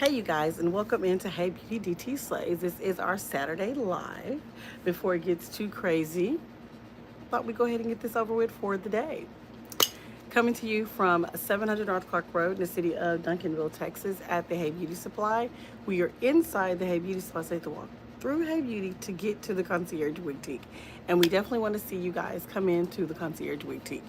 Hey, you guys, and welcome into Hey Beauty DT Slays. This is our Saturday live. Before it gets too crazy, thought we'd go ahead and get this over with for the day. Coming to you from 700 North Clark Road in the city of Duncanville, Texas, at the Hey Beauty Supply. We are inside the Hey Beauty Supply. So you have to walk through Hey Beauty to get to the Concierge Boutique. And we definitely want to see you guys come into the Concierge Boutique.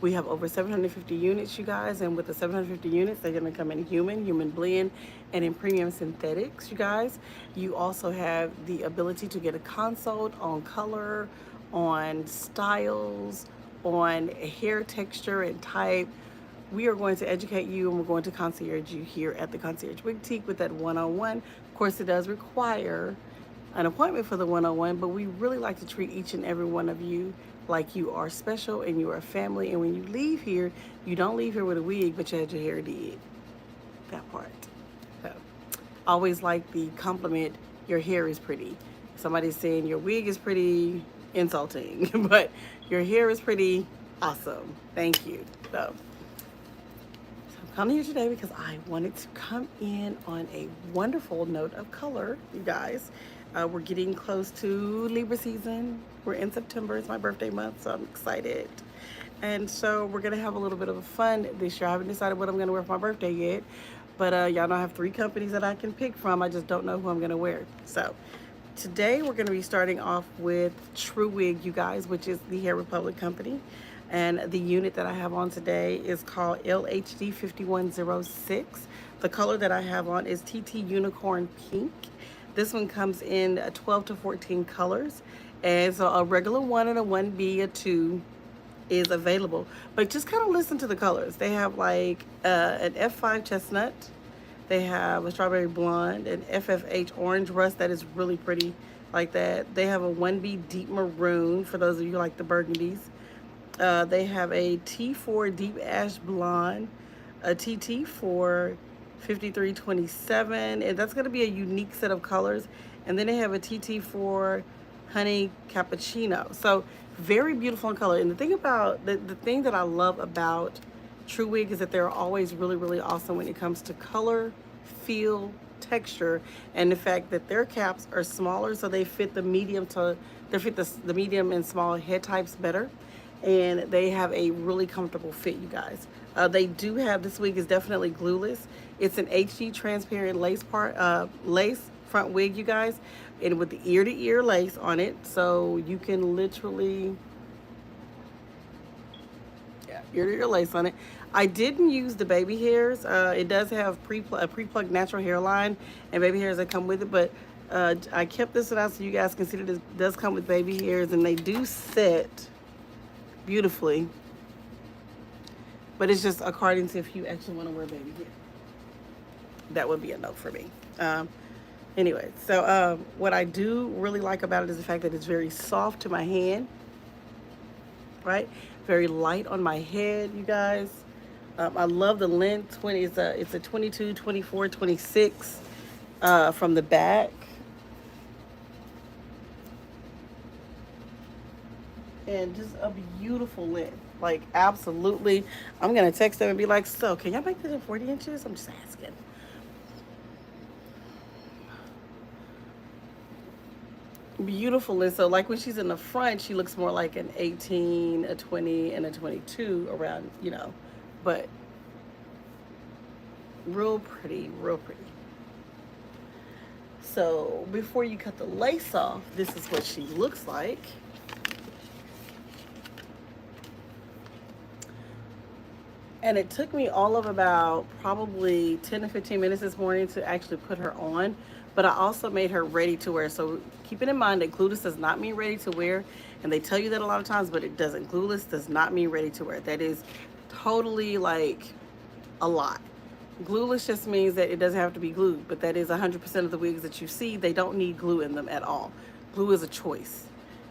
We have over 750 units, you guys, and with the 750 units, they're going to come in human blend, and in premium synthetics, you guys. You also have the ability to get a consult on color, on styles, on hair texture and type. We are going to educate you and we're going to concierge you here at the Concierge Boutique with that one-on-one. Of course, it does require an appointment for the one-on-one, but we really like to treat each and every one of you like you are special and you are family. And when you leave here, you don't leave here with a wig, but you had your hair did. That part. So, always like the compliment, your hair is pretty. Somebody's saying your wig is pretty, insulting, but your hair is pretty, awesome. Thank you. So I'm coming here today because I wanted to come in on a wonderful note of color, you guys. We're getting close to Libra season. We're in September. It's my birthday month, so I'm excited. And so we're going to have a little bit of fun this year. I haven't decided what I'm going to wear for my birthday yet, but y'all know I have 3 companies that I can pick from. I just don't know who I'm going to wear. So today we're going to be starting off with True Wig, you guys, which is the Hair Republic company. And the unit that I have on today is called LHD 5106. The color that I have on is TT Unicorn Pink. This one comes in 12 to 14 colors. And so a regular 1 and a 1B, a 2 is available. But just kind of listen to the colors. They have like an F5 chestnut. They have a strawberry blonde, an FFH orange rust that is really pretty like that. They have a 1B deep maroon for those of you who like the burgundies. They have a T4 deep ash blonde, a TT4 5327, and that's going to be a unique set of colors. And then they have a TT4 honey cappuccino. So very beautiful in color. And the thing about the thing that I love about True Wig is that they're always really awesome when it comes to color, feel, texture, and the fact that their caps are smaller, so they fit the medium to the medium and small head types better. And they have a really comfortable fit, you guys. They do have, this wig is definitely glueless. It's an HD transparent lace front wig, you guys, and with the ear-to-ear lace on it, so you can literally, yeah, ear-to-ear lace on it. I didn't use the baby hairs. It does have a pre-plucked natural hairline and baby hairs that come with it, but I kept this one out so you guys can see that it does come with baby hairs, and they do set beautifully, but it's just according to if you actually want to wear baby hair. That would be a no for me. Anyway, so what I do really like about it is the fact that it's very soft to my hand, right? Very light on my head, you guys. I love the length. It's a 22, 24, 26 from the back. And just a beautiful length, like absolutely. I'm gonna text them and be like, so can y'all make this in 40 inches? I'm just asking. Beautiful length. So like when she's in the front, she looks more like an 18, a 20, and a 22 around, you know, but real pretty, real pretty. So before you cut the lace off, this is what she looks like. And it took me all of about probably 10 to 15 minutes this morning to actually put her on. But I also made her ready to wear. So keeping in mind that glueless does not mean ready to wear. And they tell you that a lot of times, but it doesn't. Glueless does not mean ready to wear. That is totally like a lot. Glueless just means that it doesn't have to be glued. But that is 100% of the wigs that you see, they don't need glue in them at all. Glue is a choice.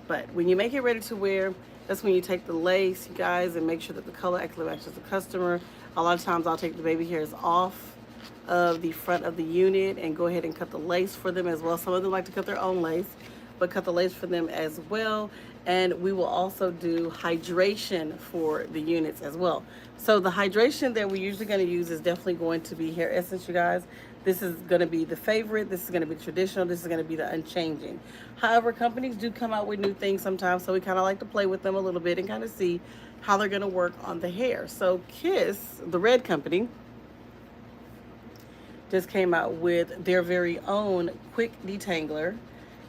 But when you make it ready to wear, that's when you take the lace, you guys, and make sure that the color actually matches the customer. A lot of times I'll take the baby hairs off of the front of the unit and go ahead and cut the lace for them as well. Some of them like to cut their own lace, but cut the lace for them as well. And we will also do hydration for the units as well. So the hydration that we're usually going to use is definitely going to be hair essence, you guys. This is going to be the favorite. This is going to be traditional. This is going to be the unchanging. However, companies do come out with new things sometimes, so we kind of like to play with them a little bit and kind of see how they're going to work on the hair. So Kiss, the red company, just came out with their very own quick detangler,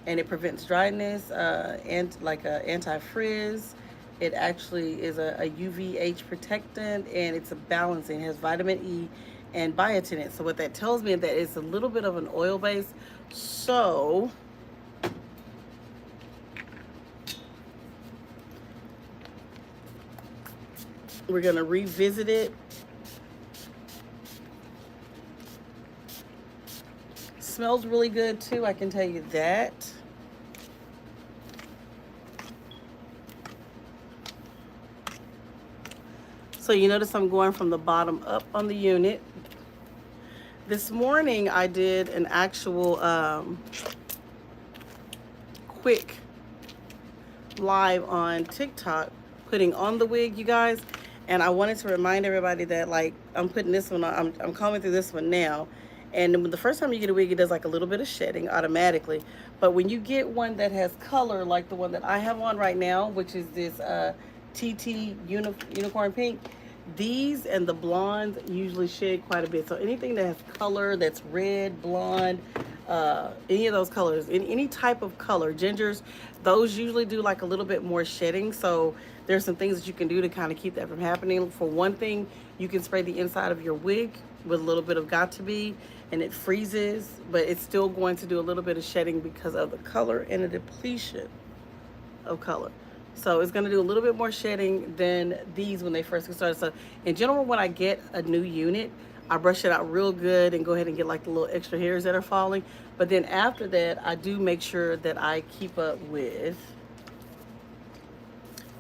and it prevents dryness and like a anti-frizz. It actually is a UVH protectant, and it's a balancing. It has vitamin E and biotin in it. So what that tells me is that it's a little bit of an oil base. So we're gonna revisit it. Smells really good too, I can tell you that. So you notice I'm going from the bottom up on the unit. This morning I did an actual quick live on TikTok putting on the wig, you guys. And I wanted to remind everybody that, like, I'm putting this one on, I'm combing through this one now. And the first time you get a wig, it does like a little bit of shedding automatically. But when you get one that has color, like the one that I have on right now, which is this TT Unicorn Pink, these and the blondes usually shed quite a bit. So anything that has color, that's red, blonde, any of those colors, any type of color, gingers, those usually do like a little bit more shedding. So there's some things that you can do to kind of keep that from happening. For one thing, you can spray the inside of your wig with a little bit of Got2b, and it freezes, but it's still going to do a little bit of shedding because of the color and the depletion of color. So it's going to do a little bit more shedding than these when they first get started. So in general, when I get a new unit, I brush it out real good and go ahead and get like the little extra hairs that are falling. But then after that, I do make sure that I keep up with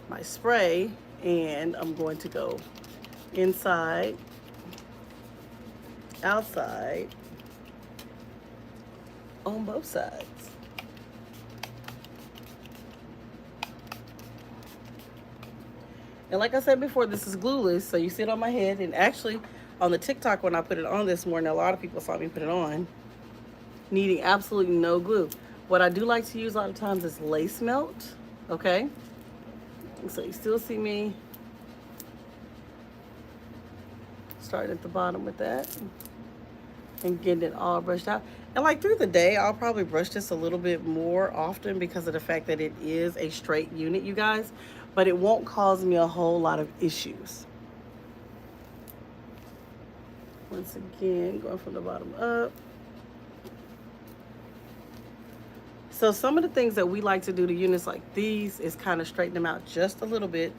my spray, and I'm going to go inside, outside, on both sides. And like I said before, this is glueless, so you see it on my head. And actually, on the TikTok when I put it on this morning, a lot of people saw me put it on, needing absolutely no glue. What I do like to use a lot of times is lace melt, okay? So you still see me starting at the bottom with that and getting it all brushed out. And like through the day, I'll probably brush this a little bit more often because of the fact that it is a straight unit, you guys. But it won't cause me a whole lot of issues. Once again, going from the bottom up. So some of the things that we like to do to units like these is kind of straighten them out just a little bit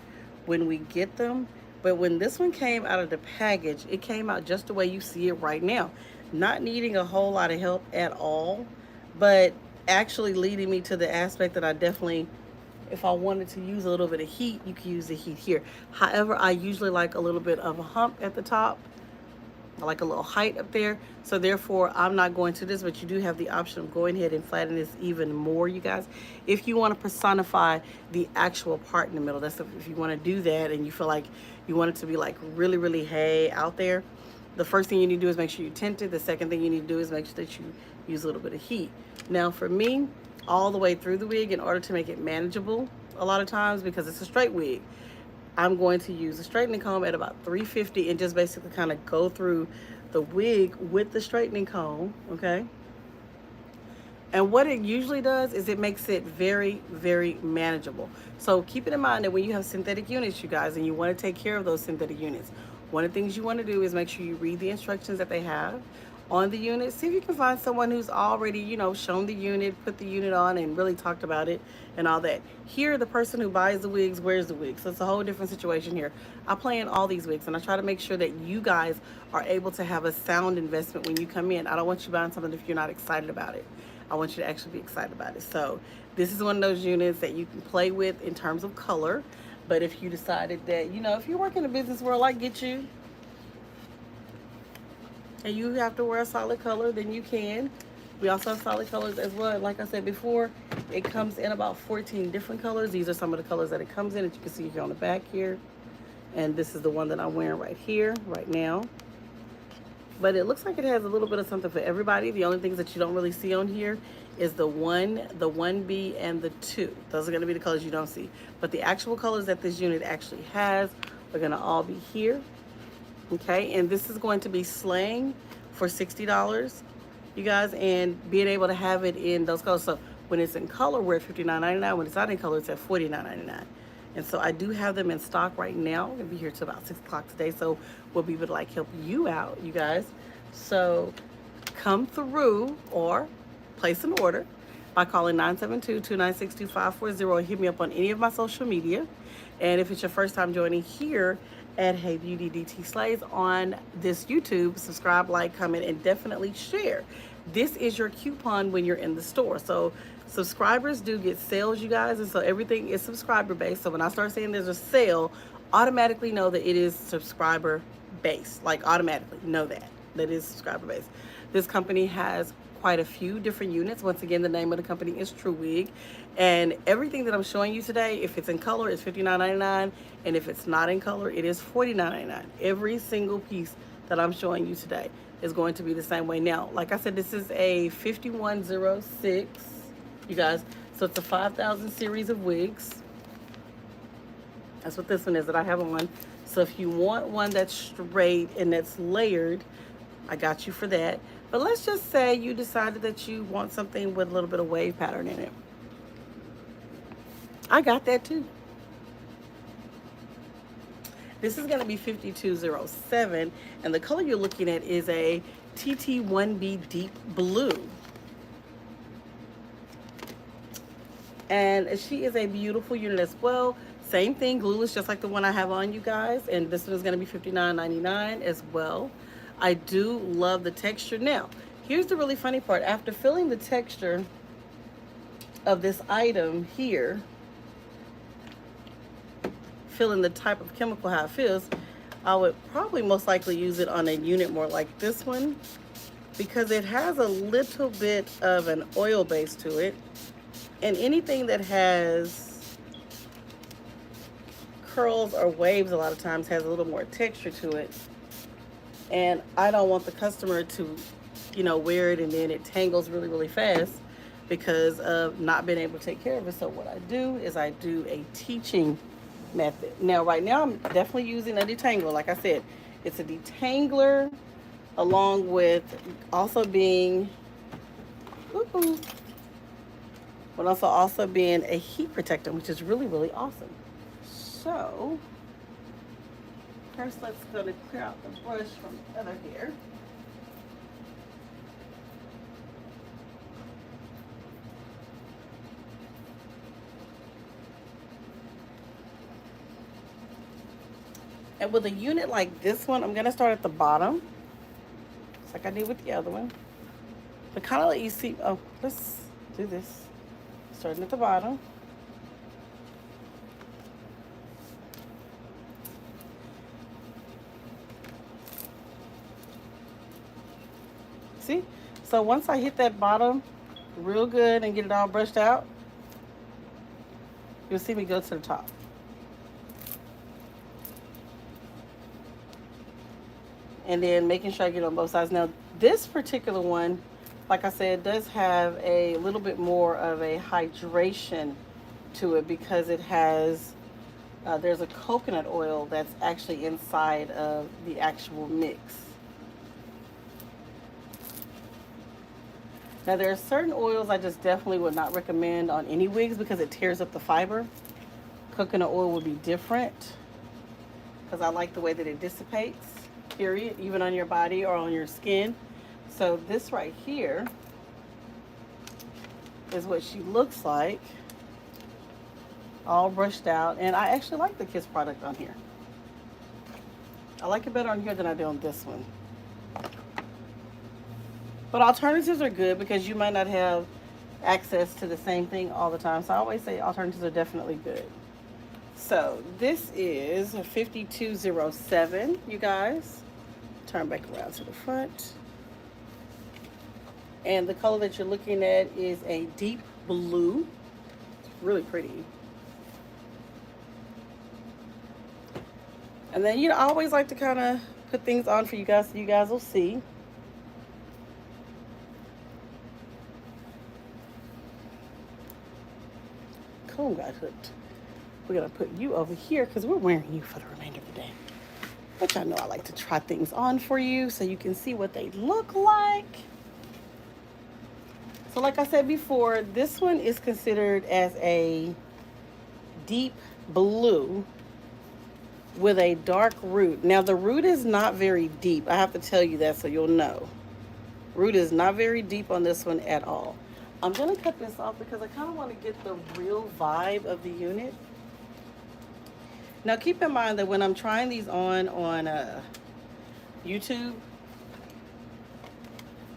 when we get them. But when this one came out of the package, it came out just the way you see it right now. Not needing a whole lot of help at all, but actually leading me to the aspect that I definitely, if I wanted to use a little bit of heat, you can use the heat here. However, I usually like a little bit of a hump at the top. I like a little height up there. So therefore, I'm not going to this, but you do have the option of going ahead and flattening this even more, you guys. If you want to personify the actual part in the middle, that's if you want to do that and you feel like you want it to be like really, really hey out there, the first thing you need to do is make sure you tint it. The second thing you need to do is make sure that you use a little bit of heat. Now for me, all the way through the wig, in order to make it manageable a lot of times, because it's a straight wig, I'm going to use a straightening comb at about 350 and just basically kind of go through the wig with the straightening comb, okay? And what it usually does is it makes it very, very manageable. So keep it in mind that when you have synthetic units, you guys, and you want to take care of those synthetic units, one of the things you want to do is make sure you read the instructions that they have on the unit. See if you can find someone who's already, you know, shown the unit, put the unit on, and really talked about it and all that. Here, the person who buys the wigs wears the wigs. So it's a whole different situation here. I play in all these wigs, and I try to make sure that you guys are able to have a sound investment when you come in. I don't want you buying something if you're not excited about it. I want you to actually be excited about it. So this is one of those units that you can play with in terms of color. But if you decided that, you know, if you work in the business world, I get you, and you have to wear a solid color, then you can. We also have solid colors as well. Like I said before, It comes in about 14 different colors. These are some of the colors that it comes in, as you can see here on the back here. And this is the one that I'm wearing right here, right now. But it looks like it has a little bit of something for everybody. The only things that you don't really see on here is the 1B, and the 2. Those are going to be the colors you don't see. But the actual colors that this unit actually has are going to all be here. Okay, and this is going to be slaying for $60, you guys, and being able to have it in those colors. So when it's in color, we're at $59.99. When it's not in color, it's at $49.99. And so I do have them in stock right now. I'm gonna be here till about 6 o'clock today, so we'll be able to like help you out, you guys. So come through or place an order by calling 972-296-2540 or hit me up on any of my social media. And if it's your first time joining here at HeyBeautyDT Slays on this YouTube, subscribe, like, comment, and definitely share. This is your coupon when you're in the store. So subscribers do get sales, you guys, and so everything is subscriber based. So when I start saying there's a sale, automatically know that it is subscriber based. Like automatically know that is subscriber based. This company has quite a few different units. Once again, the name of the company is TrueWig, and everything that I'm showing you today, if it's in color, it's $59.99, and if it's not in color, it is $49.99. Every single piece that I'm showing you today is going to be the same way. Now, like I said, this is a 5106, you guys, so it's a 5,000 series of wigs. That's what this one is that I have on. So if you want one that's straight and that's layered, I got you for that. But let's just say you decided that you want something with a little bit of wave pattern in it. I got that too. This is going to be 5207, and the color you're looking at is a TT1B Deep Blue. And she is a beautiful unit as well. Same thing, glueless, just like the one I have on, you guys. And this one is going to be $59.99 as well. I do love the texture. Now, here's the really funny part. After feeling the texture of this item here, feeling the type of chemical how it feels, I would probably most likely use it on a unit more like this one, because it has a little bit of an oil base to it. And anything that has curls or waves a lot of times has a little more texture to it. And I don't want the customer to, you know, wear it and then it tangles really, really fast because of not being able to take care of it. So what I do is I do a teaching method. Now, right now, I'm definitely using a detangler. Like I said, it's a detangler along with also being, but also being a heat protector, which is really, really awesome. So first, let's go to clear out the brush from the other hair. And with a unit like this one, I'm gonna start at the bottom, just like I did with the other one. But kind of let you see, oh, let's do this. Starting at the bottom. See? So once I hit that bottom real good and get it all brushed out, you'll see me go to the top. And then making sure I get on both sides. Now, this particular one, like I said, does have a little bit more of a hydration to it because it has, there's a coconut oil that's actually inside of the actual mix. Now, there are certain oils I just definitely would not recommend on any wigs because it tears up the fiber. Coconut oil would be different because I like the way that it dissipates, period, even on your body or on your skin. So this right here is what she looks like, all brushed out. And I actually like the Kiss product on here. I like it better on here than I do on this one. But alternatives are good because you might not have access to the same thing all the time. So I always say alternatives are definitely good. So this is a 5207, you guys. Turn back around to the front. And the color that you're looking at is a deep blue. really pretty. And then, you know, I always like to kind of put things on for you guys so you guys will see. Comb got hooked. We're going to put you over here because we're wearing you for the remainder of the day. But y'all know I like to try things on for you so you can see what they look like. So like I said before, this one is considered as a deep blue with a dark root. Now the root is not very deep. I have to tell you that so you'll know. Root is not very deep on this one at all. I'm going to cut this off because I kind of want to get the real vibe of the unit. Now keep in mind that when I'm trying these on YouTube,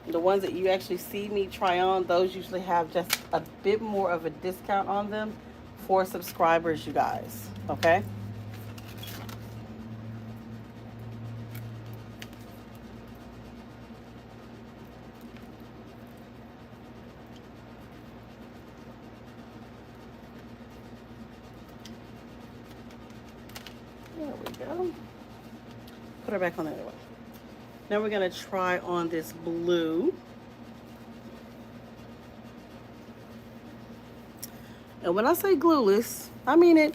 the ones that you actually see me try on, those usually have just a bit more of a discount on them for subscribers, you guys, okay? There we go. Put her back on the other one. Now we're going to try on this blue. And when I say glueless, I mean it.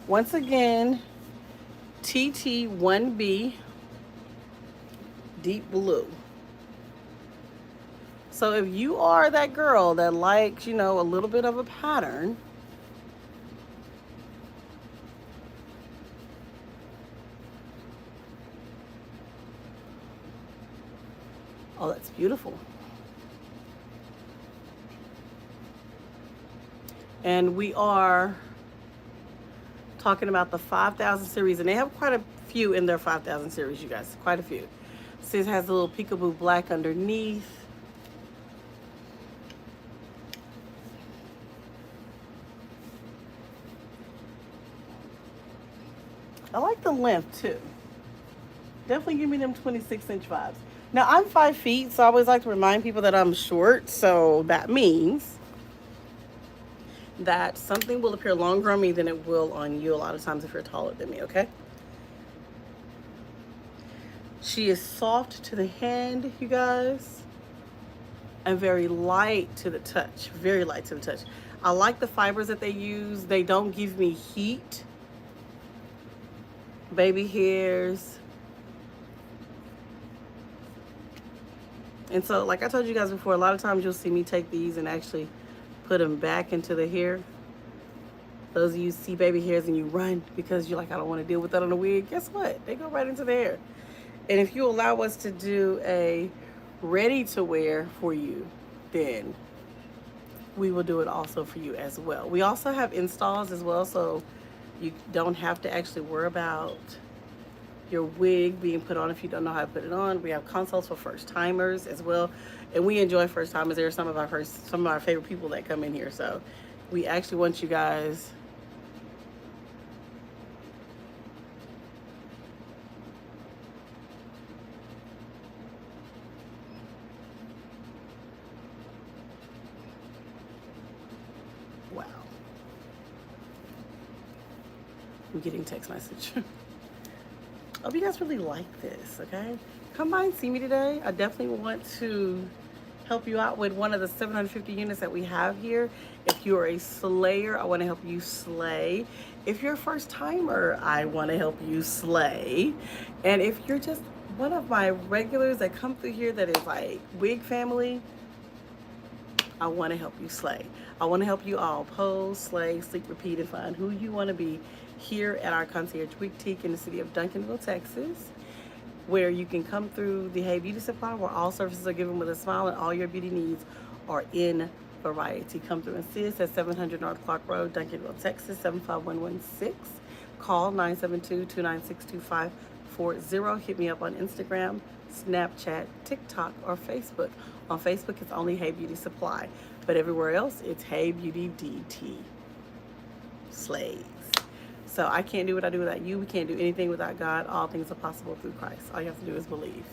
Once again, TT1B Deep Blue. So if you are that girl that likes, you know, a little bit of a pattern, oh, that's beautiful. And we are talking about the 5000 series, and they have quite a few in their 5000 series, you guys, quite a few. See, it has a little peekaboo black underneath. I like the length too. Definitely give me them 26-inch vibes. Now I'm 5 feet, so I always like to remind people that I'm short. So that means that something will appear longer on me than it will on you a lot of times if you're taller than me, okay? She is soft to the hand, you guys, and very light to the touch. Very light to the touch. I like the fibers that they use. They don't give me heat. Baby hairs. And so, like I told you guys before, a lot of times you'll see me take these and actually put them back into the hair. Those of you see baby hairs and you run because you're like, I don't want to deal with that on a wig. Guess what? They go right into the hair. And if you allow us to do a ready to wear for you, then we will do it also for you as well. We also have installs as well, so you don't have to actually worry about your wig being put on if you don't know how to put it on. We have consults for first timers as well, and we enjoy first timers. They're some of our favorite people that come in here. So we actually want you guys wow. I'm getting text message. I hope you guys really like this, okay? Come by and see me today. I definitely want to help you out with one of the 750 units that we have here. If you're a slayer, I want to help you slay. If you're a first timer, I want to help you slay. And if you're just one of my regulars that come through here that is like wig family, I want to help you slay. I want to help you all pose, slay, sleep, repeat, and find who you want to be here at our concierge boutique in the city of Duncanville, Texas, where you can come through the Hey Beauty Supply, where all services are given with a smile and all your beauty needs are in variety. Come through and see us at 700 North Clark Road, Duncanville, Texas, 75116. Call 972-296-2540. Hit me up on Instagram, Snapchat, TikTok, or Facebook. On Facebook, it's only Hey Beauty Supply, but everywhere else, it's HeyBeautyDT Slays. So I can't do what I do without you. We can't do anything without God. All things are possible through Christ. All you have to do is believe.